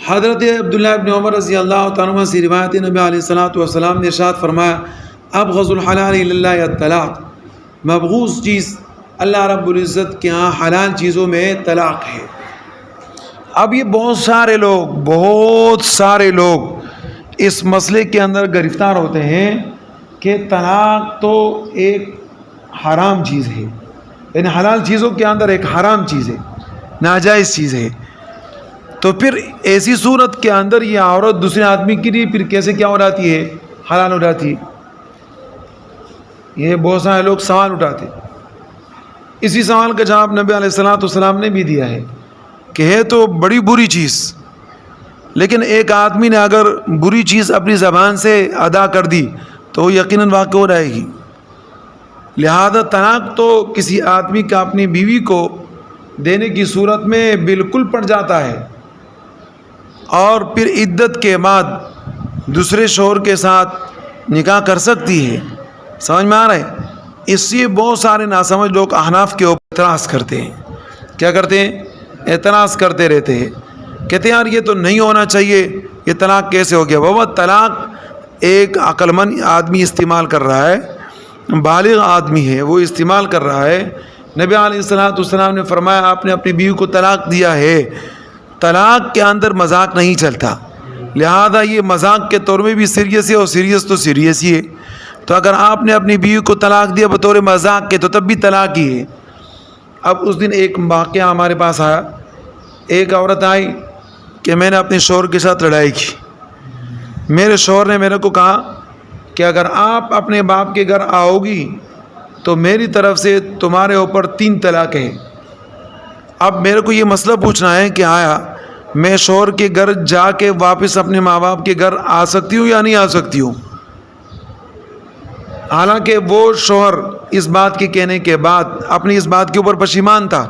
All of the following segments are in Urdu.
حضرت عبداللہ ابن عمر رضی اللہ تعالیٰ عنہ سے روایت نبی علیہ الصلوۃ والسلام نے ارشاد فرمایا ابغض الحلال الی اللہ الطلاق، مبغوض چیز اللہ رب العزت کے ہاں حلال چیزوں میں طلاق ہے۔ اب یہ بہت سارے لوگ اس مسئلے کے اندر گرفتار ہوتے ہیں کہ طلاق تو ایک حرام چیز ہے، یعنی حلال چیزوں کے اندر ایک حرام چیز ہے، ناجائز چیز ہے، تو پھر ایسی صورت کے اندر یہ عورت دوسرے آدمی کے لیے پھر کیسے کیا ہو جاتی ہے؟ حلال ہو جاتی ہے۔ یہ بہت سارے لوگ سوال اٹھاتے، اسی سوال کا جواب نبی علیہ الصلوۃ والسلام نے بھی دیا ہے کہ ہے تو بڑی بری چیز، لیکن ایک آدمی نے اگر بری چیز اپنی زبان سے ادا کر دی تو وہ یقیناً واقع ہو جائے گی۔ لہذا طلاق تو کسی آدمی کا اپنی بیوی کو دینے کی صورت میں بالکل پڑ جاتا ہے، اور پھر عدت کے بعد دوسرے شوہر کے ساتھ نکاح کر سکتی ہے۔ سمجھ میں آ رہا ہے؟ اس سے بہت سارے ناسمجھ لوگ احناف کے اوپر اعتراض کرتے ہیں۔ کیا کرتے ہیں؟ اعتراض کرتے رہتے ہیں، کہتے ہیں یار یہ تو نہیں ہونا چاہیے، یہ طلاق کیسے ہو گیا؟ بابا طلاق ایک عقل مند آدمی استعمال کر رہا ہے، بالغ آدمی ہے، وہ استعمال کر رہا ہے۔ نبی علیہ الصلوۃ والسلام نے فرمایا آپ نے اپنی بیوی کو طلاق دیا ہے، طلاق کے اندر مذاق نہیں چلتا، لہذا یہ مذاق کے طور میں بھی سیریس ہے، اور سیریس تو سیریس ہی ہے۔ تو اگر آپ نے اپنی بیوی کو طلاق دیا بطور مذاق کے تو تب بھی طلاق ہی ہے۔ اب اس دن ایک واقعہ ہمارے پاس آیا، ایک عورت آئی کہ میں نے اپنے شوہر کے ساتھ لڑائی کی، میرے شوہر نے میرے کو کہا کہ اگر آپ اپنے باپ کے گھر آؤ گی تو میری طرف سے تمہارے اوپر 3 طلاق ہیں۔ اب میرے کو یہ مسئلہ پوچھنا ہے کہ آیا میں شوہر کے گھر جا کے واپس اپنے ماں باپ کے گھر آ سکتی ہوں یا نہیں آ سکتی ہوں؟ حالانکہ وہ شوہر اس بات کے کہنے کے بعد اپنی اس بات کے اوپر پشیمان تھا،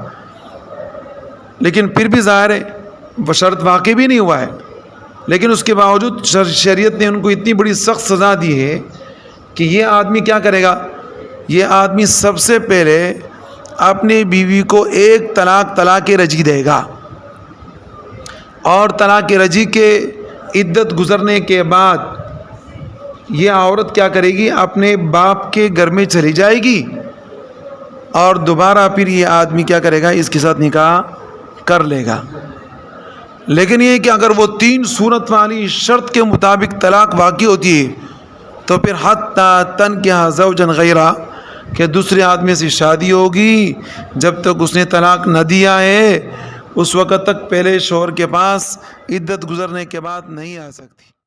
لیکن پھر بھی ظاہر ہے وہ شرط واقع بھی نہیں ہوا ہے، لیکن اس کے باوجود شریعت نے ان کو اتنی بڑی سخت سزا دی ہے کہ یہ آدمی کیا کرے گا؟ یہ آدمی سب سے پہلے اپنی بیوی کو 1 طلاق رجعی دے گا، اور طلاق رجعی کے عدت گزرنے کے بعد یہ عورت کیا کرے گی؟ اپنے باپ کے گھر میں چلی جائے گی، اور دوبارہ پھر یہ آدمی کیا کرے گا؟ اس کے ساتھ نکاح کر لے گا۔ لیکن یہ کہ اگر وہ 3 صورت والی شرط کے مطابق طلاق واقع ہوتی ہے تو پھر حتیٰ تنکح زوجا غیرہ، کہ دوسرے آدمی سے شادی ہوگی، جب تک اس نے طلاق نہ دیا ہے اس وقت تک پہلے شوہر کے پاس عدت گزرنے کے بعد نہیں آ سکتی۔